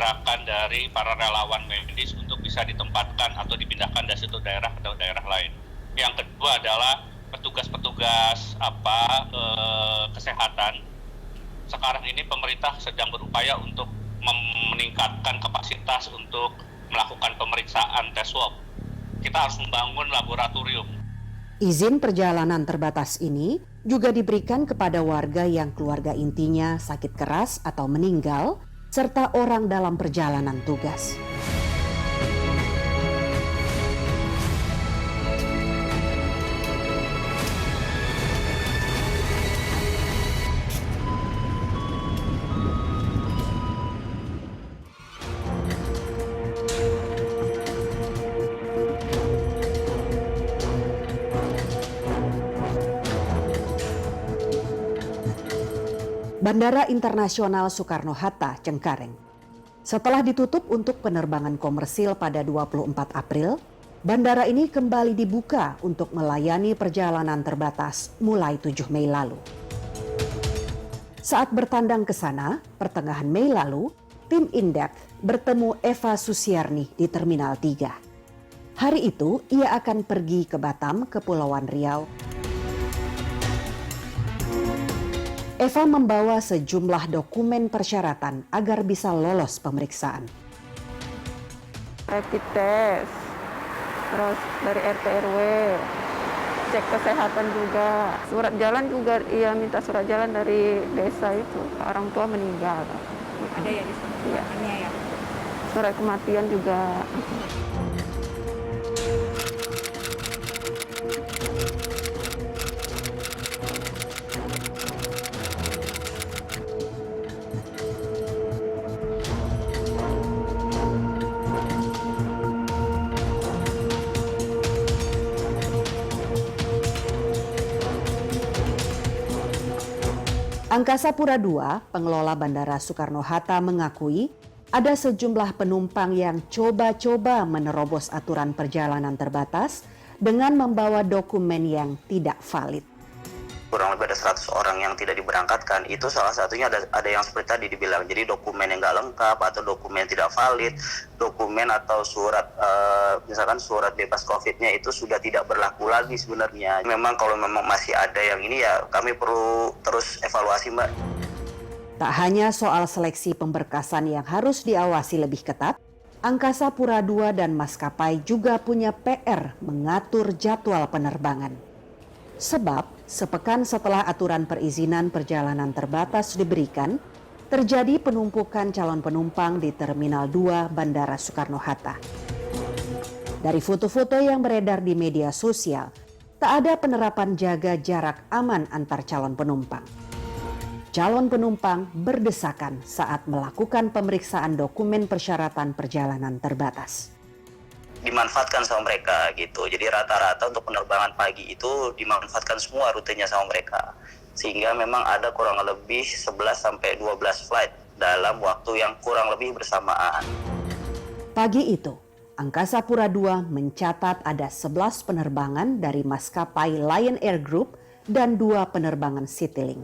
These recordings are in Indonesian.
gerakan dari para relawan medis untuk bisa ditempatkan atau dipindahkan dari satu daerah ke daerah lain. Yang kedua adalah petugas-petugas kesehatan. Sekarang ini pemerintah sedang berupaya untuk meningkatkan kapasitas untuk melakukan pemeriksaan tes swab. Kita harus membangun laboratorium. Izin perjalanan terbatas ini juga diberikan kepada warga yang keluarga intinya sakit keras atau meninggal, serta orang dalam perjalanan tugas. Bandara Internasional Soekarno-Hatta, Cengkareng. Setelah ditutup untuk penerbangan komersil pada 24 April, bandara ini kembali dibuka untuk melayani perjalanan terbatas mulai 7 Mei lalu. Saat bertandang ke sana, pertengahan Mei lalu, tim Indef bertemu Eva Susiarni di Terminal 3. Hari itu, ia akan pergi ke Batam, Kepulauan Riau. Eva membawa sejumlah dokumen persyaratan agar bisa lolos pemeriksaan. Rapid test, terus dari RT RW, cek kesehatan juga. Surat jalan juga, iya minta surat jalan dari desa itu. Orang tua meninggal. Ada ya di sini? Iya. Ya. Surat kematian juga. Angkasa Pura II, pengelola Bandara Soekarno-Hatta mengakui ada sejumlah penumpang yang coba-coba menerobos aturan perjalanan terbatas dengan membawa dokumen yang tidak valid. Kurang lebih ada 100 orang yang tidak diberangkatkan. Itu salah satunya ada yang seperti tadi dibilang, jadi dokumen yang nggak lengkap atau dokumen tidak valid, dokumen atau surat misalkan surat bebas COVID-nya itu sudah tidak berlaku lagi sebenarnya. Memang kalau memang masih ada yang ini ya kami perlu terus evaluasi, Mbak. Tak hanya soal seleksi pemberkasan yang harus diawasi lebih ketat, Angkasa Pura II dan maskapai juga punya PR mengatur jadwal penerbangan. Sebab sepekan setelah aturan perizinan perjalanan terbatas diberikan, terjadi penumpukan calon penumpang di Terminal 2 Bandara Soekarno-Hatta. Dari foto-foto yang beredar di media sosial, tak ada penerapan jaga jarak aman antar calon penumpang. Calon penumpang berdesakan saat melakukan pemeriksaan dokumen persyaratan perjalanan terbatas. Dimanfaatkan sama mereka gitu. Jadi rata-rata untuk penerbangan pagi itu dimanfaatkan semua rutenya sama mereka. Sehingga memang ada kurang lebih 11 sampai 12 flight dalam waktu yang kurang lebih bersamaan. Pagi itu, Angkasa Pura II mencatat ada 11 penerbangan dari maskapai Lion Air Group dan 2 penerbangan Citylink.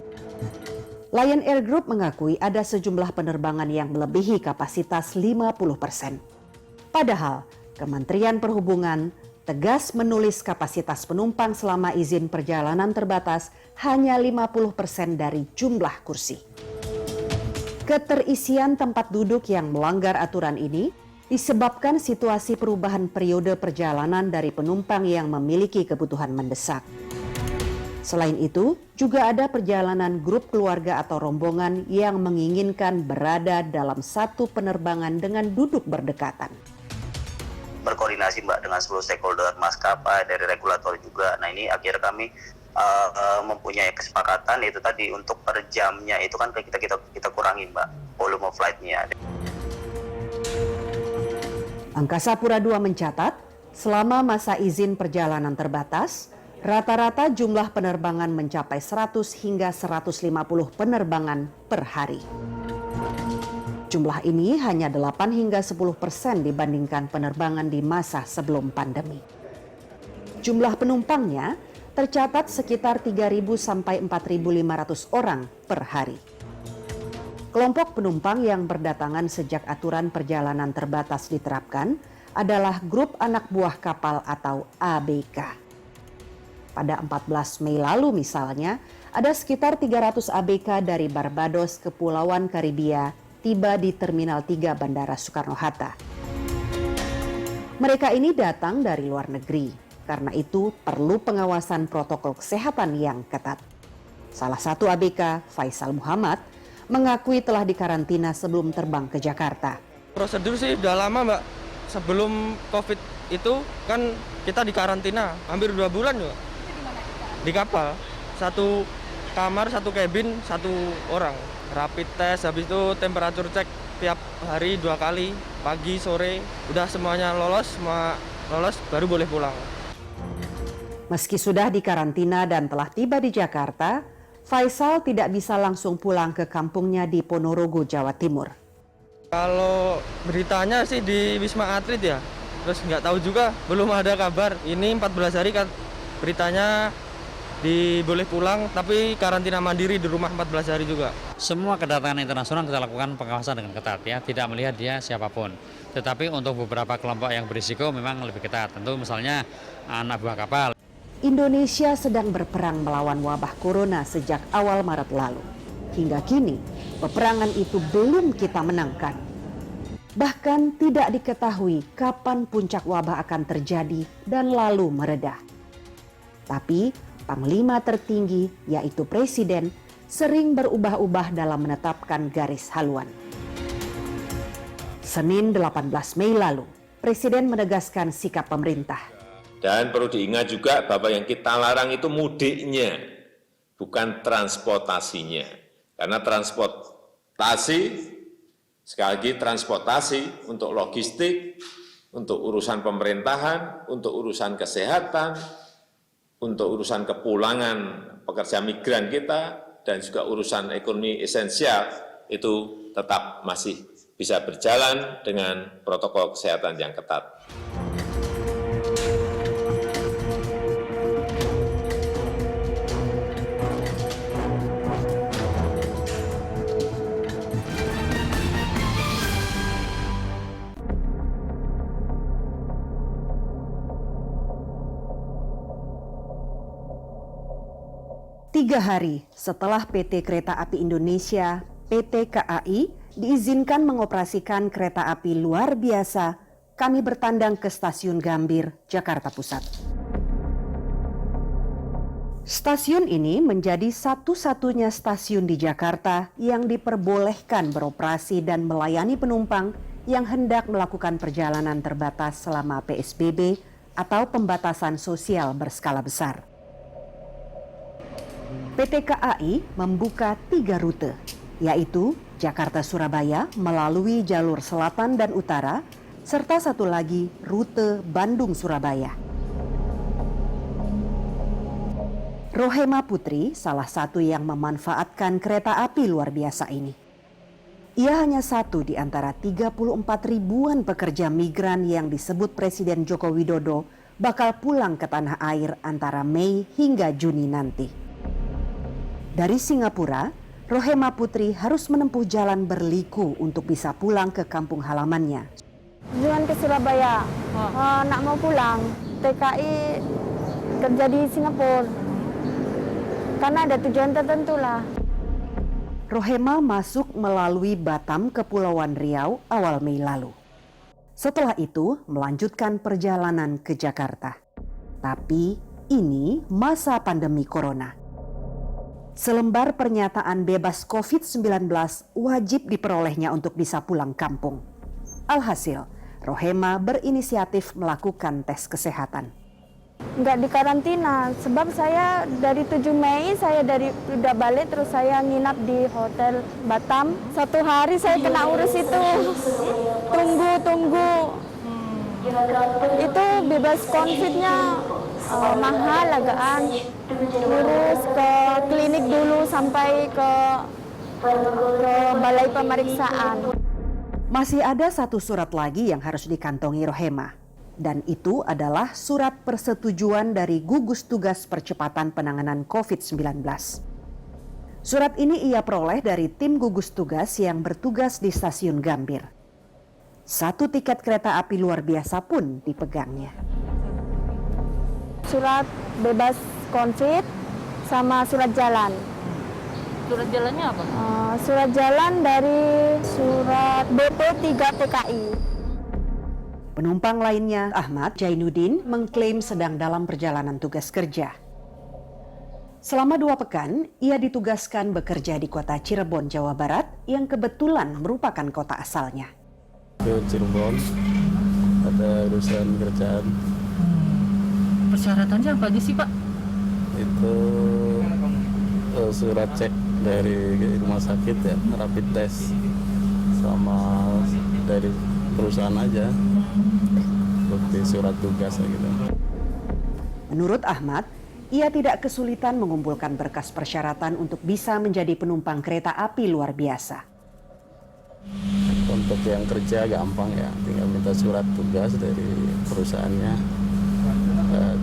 Lion Air Group mengakui ada sejumlah penerbangan yang melebihi kapasitas 50%. Padahal, Kementerian Perhubungan tegas menulis kapasitas penumpang selama izin perjalanan terbatas hanya 50% dari jumlah kursi. Keterisian tempat duduk yang melanggar aturan ini disebabkan situasi perubahan periode perjalanan dari penumpang yang memiliki kebutuhan mendesak. Selain itu, juga ada perjalanan grup keluarga atau rombongan yang menginginkan berada dalam satu penerbangan dengan duduk berdekatan. Berkoordinasi Mbak dengan seluruh stakeholder maskapai, dari regulator juga. Nah ini akhirnya kami mempunyai kesepakatan itu tadi untuk per jamnya itu kan kita kurangi Mbak volume flight-nya. Angkasa Pura II mencatat selama masa izin perjalanan terbatas, rata-rata jumlah penerbangan mencapai 100 hingga 150 penerbangan per hari. Jumlah ini hanya 8 hingga 10% dibandingkan penerbangan di masa sebelum pandemi. Jumlah penumpangnya tercatat sekitar 3.000 sampai 4.500 orang per hari. Kelompok penumpang yang berdatangan sejak aturan perjalanan terbatas diterapkan adalah grup anak buah kapal atau ABK. Pada 14 Mei lalu misalnya, ada sekitar 300 ABK dari Barbados, Kepulauan Karibia, tiba di Terminal 3 Bandara Soekarno-Hatta. Mereka ini datang dari luar negeri, karena itu perlu pengawasan protokol kesehatan yang ketat. Salah satu ABK, Faisal Muhammad, mengakui telah dikarantina sebelum terbang ke Jakarta. Prosedur sih udah lama, Mbak. Sebelum COVID itu kan kita dikarantina hampir 2 bulan juga. Di kapal, 1 kamar, 1 cabin, 1 orang. Rapid test, habis itu temperatur cek tiap hari 2 kali, pagi, sore. Udah semuanya lolos, semua lolos baru boleh pulang. Meski sudah dikarantina dan telah tiba di Jakarta, Faisal tidak bisa langsung pulang ke kampungnya di Ponorogo, Jawa Timur. Kalau beritanya sih di Wisma Atlet ya, terus nggak tahu juga, belum ada kabar. Ini 14 hari kan beritanya boleh pulang, tapi karantina mandiri di rumah 14 hari juga. Semua kedatangan internasional kita lakukan pengawasan dengan ketat ya, tidak melihat dia siapapun. Tetapi untuk beberapa kelompok yang berisiko memang lebih ketat. Tentu misalnya anak buah kapal. Indonesia sedang berperang melawan wabah corona sejak awal Maret lalu. Hingga kini, peperangan itu belum kita menangkan. Bahkan tidak diketahui kapan puncak wabah akan terjadi dan lalu mereda. Tapi Panglima tertinggi, yaitu Presiden, sering berubah-ubah dalam menetapkan garis haluan. Senin 18 Mei lalu, Presiden menegaskan sikap pemerintah. Dan perlu diingat juga bahwa yang kita larang itu mudiknya, bukan transportasinya. Karena transportasi, sekali lagi transportasi untuk logistik, untuk urusan pemerintahan, untuk urusan kesehatan, untuk urusan kepulangan pekerja migran kita, dan juga urusan ekonomi esensial, itu tetap masih bisa berjalan dengan protokol kesehatan yang ketat. Tiga hari setelah PT Kereta Api Indonesia, PT KAI, diizinkan mengoperasikan kereta api luar biasa, kami bertandang ke Stasiun Gambir, Jakarta Pusat. Stasiun ini menjadi satu-satunya stasiun di Jakarta yang diperbolehkan beroperasi dan melayani penumpang yang hendak melakukan perjalanan terbatas selama PSBB atau pembatasan sosial berskala besar. PT KAI membuka 3 rute, yaitu Jakarta-Surabaya melalui jalur selatan dan utara, serta satu lagi rute Bandung-Surabaya. Rohema Putri salah satu yang memanfaatkan kereta api luar biasa ini. Ia hanya satu di antara 34 ribuan pekerja migran yang disebut Presiden Joko Widodo bakal pulang ke tanah air antara Mei hingga Juni nanti. Dari Singapura, Rohema Putri harus menempuh jalan berliku untuk bisa pulang ke kampung halamannya. Tujuan ke Surabaya, nak mau pulang, TKI kerja di Singapura. Karena ada tujuan tertentu lah. Rohema masuk melalui Batam, Kepulauan Riau awal Mei lalu. Setelah itu melanjutkan perjalanan ke Jakarta. Tapi ini masa pandemi corona. Selembar pernyataan bebas COVID-19 wajib diperolehnya untuk bisa pulang kampung. Alhasil, Rohema berinisiatif melakukan tes kesehatan. Nggak dikarantina, sebab saya dari 7 Mei saya udah balik, terus saya nginap di Hotel Batam. 1 hari saya kena urus itu, tunggu. Itu bebas COVID-nya mahal agaan, urus ke klinik dulu sampai ke balai pemeriksaan. Masih ada satu surat lagi yang harus dikantongi Rohema, dan itu adalah surat persetujuan dari gugus tugas percepatan penanganan COVID-19. Surat ini ia peroleh dari tim gugus tugas yang bertugas di stasiun Gambir. 1 tiket kereta api luar biasa pun dipegangnya. Surat bebas COVID sama surat jalan. Surat jalannya apa? Surat jalan dari surat BP 3 TKI. Penumpang lainnya, Ahmad Jainuddin, mengklaim sedang dalam perjalanan tugas kerja. Selama 2 pekan, ia ditugaskan bekerja di kota Cirebon, Jawa Barat, yang kebetulan merupakan kota asalnya. Ke Cirebon, ada urusan kerjaan. Persyaratannya apa aja sih, Pak? Itu surat cek dari rumah sakit ya, rapid test, sama dari perusahaan aja, bukti surat tugas gitu. Menurut Ahmad, ia tidak kesulitan mengumpulkan berkas persyaratan untuk bisa menjadi penumpang kereta api luar biasa. Untuk yang kerja gampang ya, tinggal minta surat tugas dari perusahaannya.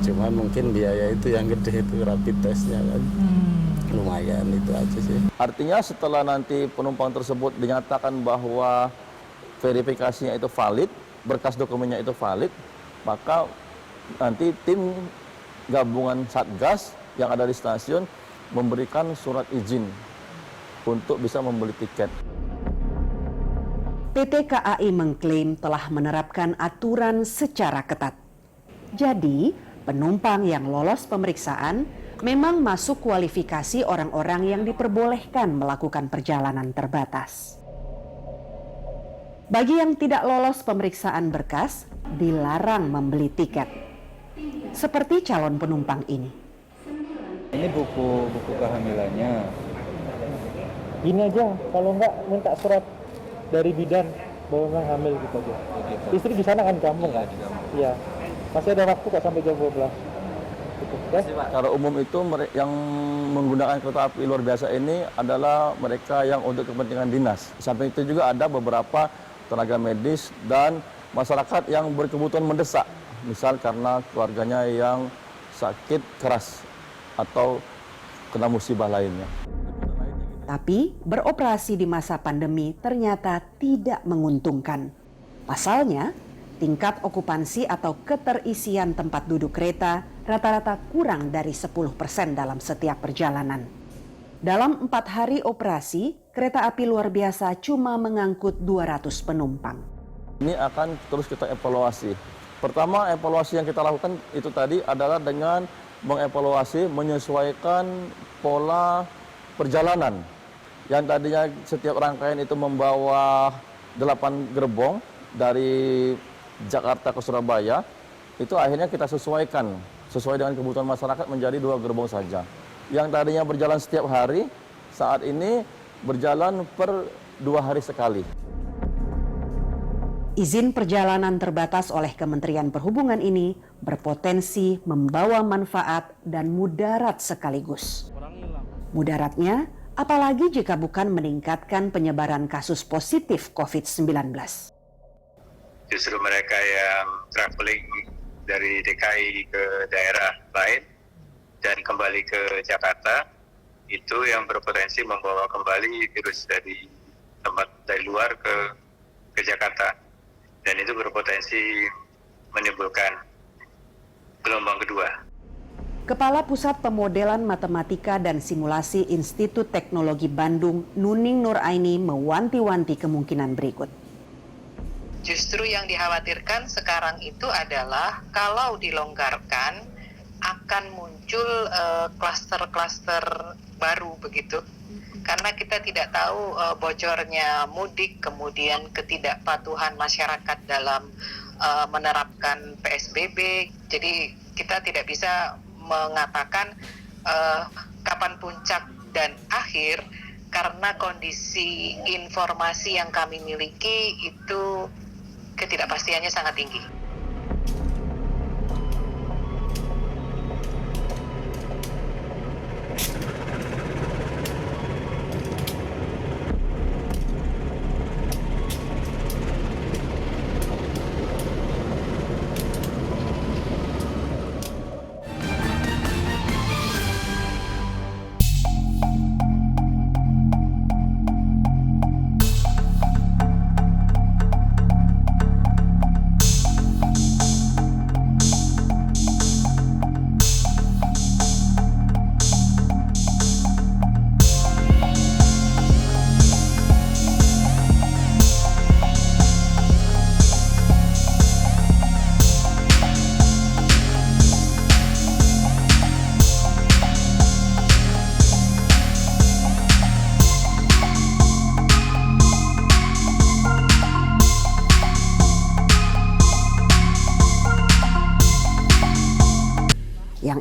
Cuman mungkin biaya itu yang gede, itu rapid testnya kan. Lumayan, itu aja sih. Artinya setelah nanti penumpang tersebut dinyatakan bahwa verifikasinya itu valid, berkas dokumennya itu valid, maka nanti tim gabungan Satgas yang ada di stasiun memberikan surat izin untuk bisa membeli tiket. PT KAI mengklaim telah menerapkan aturan secara ketat. Jadi, penumpang yang lolos pemeriksaan memang masuk kualifikasi orang-orang yang diperbolehkan melakukan perjalanan terbatas. Bagi yang tidak lolos pemeriksaan berkas, dilarang membeli tiket. Seperti calon penumpang ini. Ini buku kehamilannya. Gini aja, kalau enggak minta surat dari bidan bahwa memang hamil gitu aja. Istri di sana kan di kampung kan? Iya. Masih ada waktu kok sampai jam 12. Gitu, ya? Secara umum itu yang menggunakan kereta api luar biasa ini adalah mereka yang untuk kepentingan dinas. Di samping itu juga ada beberapa tenaga medis dan masyarakat yang berkebutuhan mendesak. Misal karena keluarganya yang sakit keras atau kena musibah lainnya. Tapi beroperasi di masa pandemi ternyata tidak menguntungkan. Pasalnya, tingkat okupansi atau keterisian tempat duduk kereta rata-rata kurang dari 10% dalam setiap perjalanan. Dalam 4 hari operasi, kereta api luar biasa cuma mengangkut 200 penumpang. Ini akan terus kita evaluasi. Pertama, evaluasi yang kita lakukan itu tadi adalah dengan mengevaluasi, menyesuaikan pola perjalanan. Yang tadinya setiap rangkaian itu membawa 8 gerbong dari Jakarta ke Surabaya, itu akhirnya kita sesuaikan, sesuai dengan kebutuhan masyarakat menjadi 2 gerbong saja. Yang tadinya berjalan setiap hari, saat ini berjalan per 2 hari sekali. Izin perjalanan terbatas oleh Kementerian Perhubungan ini berpotensi membawa manfaat dan mudarat sekaligus. Mudaratnya, apalagi jika bukan meningkatkan penyebaran kasus positif COVID-19. Justru mereka yang traveling dari DKI ke daerah lain dan kembali ke Jakarta, itu yang berpotensi membawa kembali virus dari tempat dari luar ke Jakarta. Dan itu berpotensi menimbulkan gelombang kedua. Kepala Pusat Pemodelan Matematika dan Simulasi Institut Teknologi Bandung, Nuning Nuraini, mewanti-wanti kemungkinan berikut. Justru yang dikhawatirkan sekarang itu adalah kalau dilonggarkan akan muncul klaster-klaster baru begitu. Karena kita tidak tahu bocornya mudik, kemudian ketidakpatuhan masyarakat dalam menerapkan PSBB. Jadi kita tidak bisa mengatakan kapan puncak dan akhir, karena kondisi informasi yang kami miliki itu ketidakpastiannya sangat tinggi.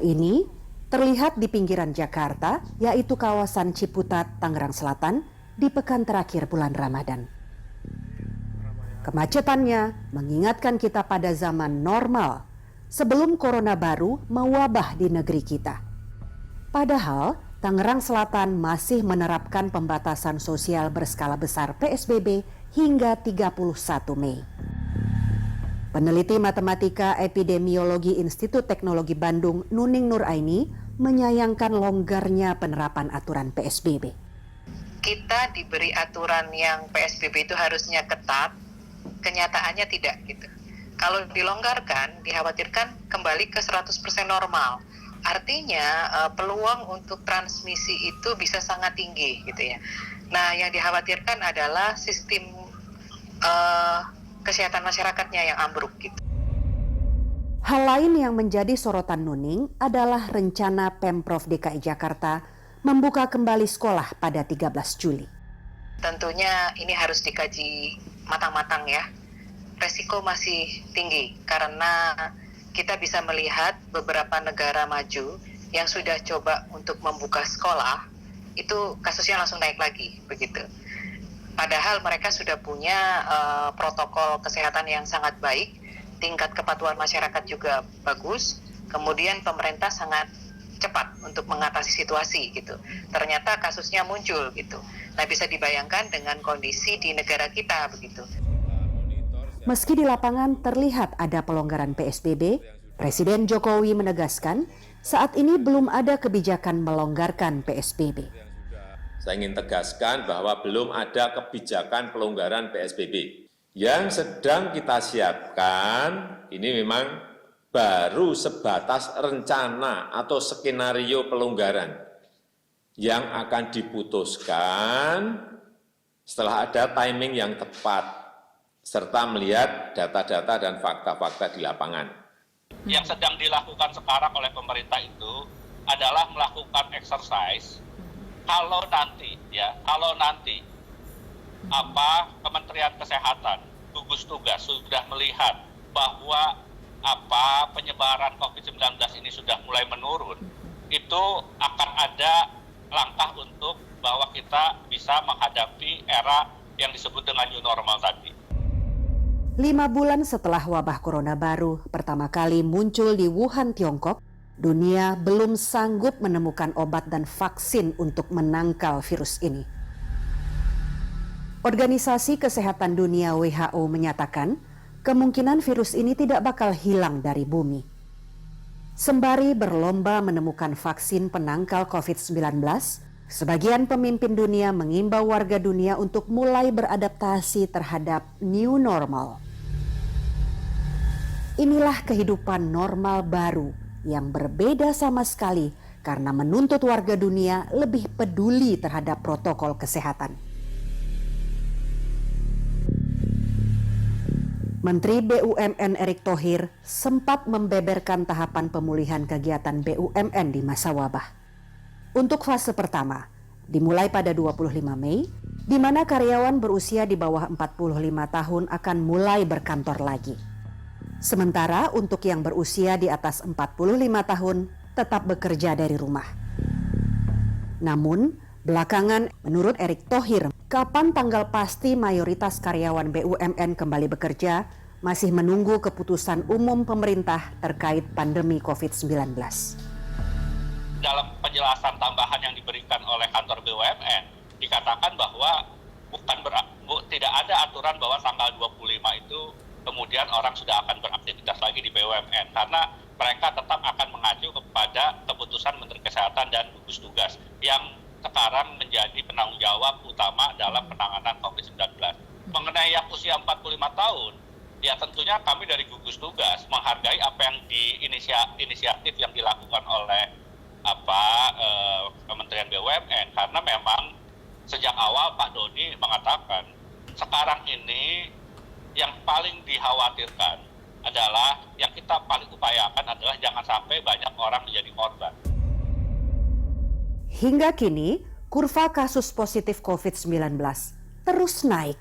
Yang ini terlihat di pinggiran Jakarta, yaitu kawasan Ciputat, Tangerang Selatan, di pekan terakhir bulan Ramadan. Kemacetannya mengingatkan kita pada zaman normal, sebelum corona baru mewabah di negeri kita. Padahal, Tangerang Selatan masih menerapkan pembatasan sosial berskala besar PSBB hingga 31 Mei. Peneliti Matematika Epidemiologi Institut Teknologi Bandung, Nuning Nuraini, menyayangkan longgarnya penerapan aturan PSBB. Kita diberi aturan yang PSBB itu harusnya ketat, kenyataannya tidak gitu. Kalau dilonggarkan, dikhawatirkan kembali ke 100% normal. Artinya peluang untuk transmisi itu bisa sangat tinggi gitu ya. Nah, yang dikhawatirkan adalah sistem kesehatan masyarakatnya yang ambruk gitu. Hal lain yang menjadi sorotan Nuning adalah rencana Pemprov DKI Jakarta membuka kembali sekolah pada 13 Juli. Tentunya ini harus dikaji matang-matang ya. Resiko masih tinggi karena kita bisa melihat beberapa negara maju yang sudah coba untuk membuka sekolah, itu kasusnya langsung naik lagi, begitu. Padahal mereka sudah punya protokol kesehatan yang sangat baik, tingkat kepatuhan masyarakat juga bagus, kemudian pemerintah sangat cepat untuk mengatasi situasi gitu. Ternyata kasusnya muncul gitu. Nah, bisa dibayangkan dengan kondisi di negara kita begitu. Meski di lapangan terlihat ada pelonggaran PSBB, Presiden Jokowi menegaskan saat ini belum ada kebijakan melonggarkan PSBB. Saya ingin tegaskan bahwa belum ada kebijakan pelonggaran PSBB. Yang sedang kita siapkan ini memang baru sebatas rencana atau skenario pelonggaran yang akan diputuskan setelah ada timing yang tepat, serta melihat data-data dan fakta-fakta di lapangan. Yang sedang dilakukan sekarang oleh pemerintah itu adalah melakukan exercise kalau nanti Kementerian Kesehatan, gugus tugas sudah melihat bahwa penyebaran COVID-19 ini sudah mulai menurun, itu akan ada langkah untuk bahwa kita bisa menghadapi era yang disebut dengan new normal tadi. 5 bulan setelah wabah corona baru pertama kali muncul di Wuhan, Tiongkok, dunia belum sanggup menemukan obat dan vaksin untuk menangkal virus ini. Organisasi Kesehatan Dunia WHO menyatakan kemungkinan virus ini tidak bakal hilang dari bumi. Sembari berlomba menemukan vaksin penangkal COVID-19, sebagian pemimpin dunia mengimbau warga dunia untuk mulai beradaptasi terhadap new normal. Inilah kehidupan normal baru yang berbeda sama sekali karena menuntut warga dunia lebih peduli terhadap protokol kesehatan. Menteri BUMN Erick Thohir sempat membeberkan tahapan pemulihan kegiatan BUMN di masa wabah. Untuk fase pertama, dimulai pada 25 Mei, di mana karyawan berusia di bawah 45 tahun akan mulai berkantor lagi. Sementara untuk yang berusia di atas 45 tahun tetap bekerja dari rumah. Namun, belakangan menurut Erick Thohir, kapan tanggal pasti mayoritas karyawan BUMN kembali bekerja masih menunggu keputusan umum pemerintah terkait pandemi COVID-19. Dalam penjelasan tambahan yang diberikan oleh kantor BUMN, dikatakan bahwa tidak ada aturan bahwa tanggal 25 itu kemudian orang sudah akan beraktivitas lagi di BUMN, karena mereka tetap akan mengacu kepada keputusan Menteri Kesehatan dan gugus tugas yang sekarang menjadi penanggung jawab utama dalam penanganan COVID-19. Mengenai yang usia 45 tahun, ya tentunya kami dari gugus tugas menghargai apa yang inisiatif yang dilakukan oleh Kementerian BUMN, karena memang sejak awal Pak Doni mengatakan sekarang ini yang paling dikhawatirkan adalah, yang kita paling upayakan adalah jangan sampai banyak orang menjadi korban. Hingga kini, kurva kasus positif COVID-19 terus naik.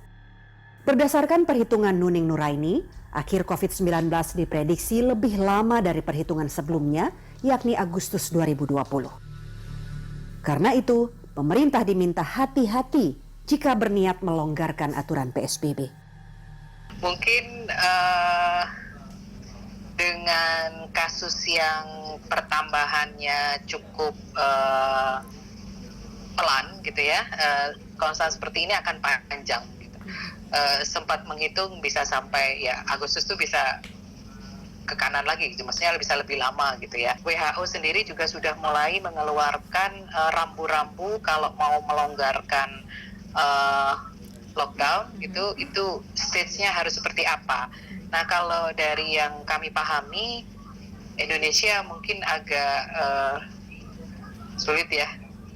Berdasarkan perhitungan Nuning Nuraini, akhir COVID-19 diprediksi lebih lama dari perhitungan sebelumnya, yakni Agustus 2020. Karena itu, pemerintah diminta hati-hati jika berniat melonggarkan aturan PSBB. Mungkin dengan kasus yang pertambahannya cukup pelan gitu ya, konstan seperti ini akan panjang gitu. Sempat menghitung bisa sampai ya Agustus tuh bisa ke kanan lagi gitu, maksudnya bisa lebih lama gitu ya. WHO sendiri juga sudah mulai mengeluarkan rambu-rambu kalau mau melonggarkan lockdown gitu, itu stage-nya harus seperti apa. Nah, kalau dari yang kami pahami, Indonesia mungkin agak sulit ya.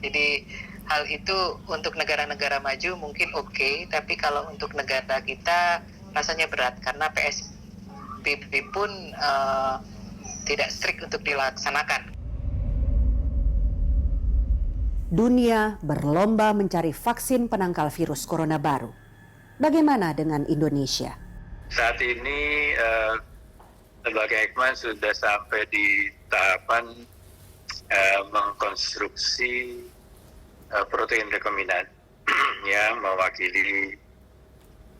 Jadi hal itu untuk negara-negara maju mungkin oke, tapi kalau untuk negara kita rasanya berat karena PSBB pun tidak strict untuk dilaksanakan. Dunia berlomba mencari vaksin penangkal virus corona baru. Bagaimana dengan Indonesia? Saat ini lembaga Eijkman sudah sampai di tahapan mengkonstruksi protein rekombinan yang mewakili,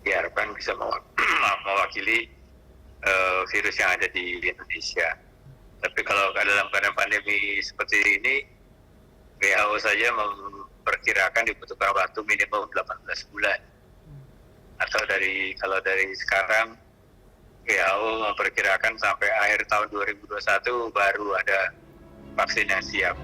diharapkan bisa mewakili virus yang ada di Indonesia. Tapi kalau dalam keadaan pandemi seperti ini, WHO saja memperkirakan dibutuhkan waktu minimum 18 bulan. Atau kalau dari sekarang, WHO memperkirakan sampai akhir tahun 2021 baru ada vaksin yang siap.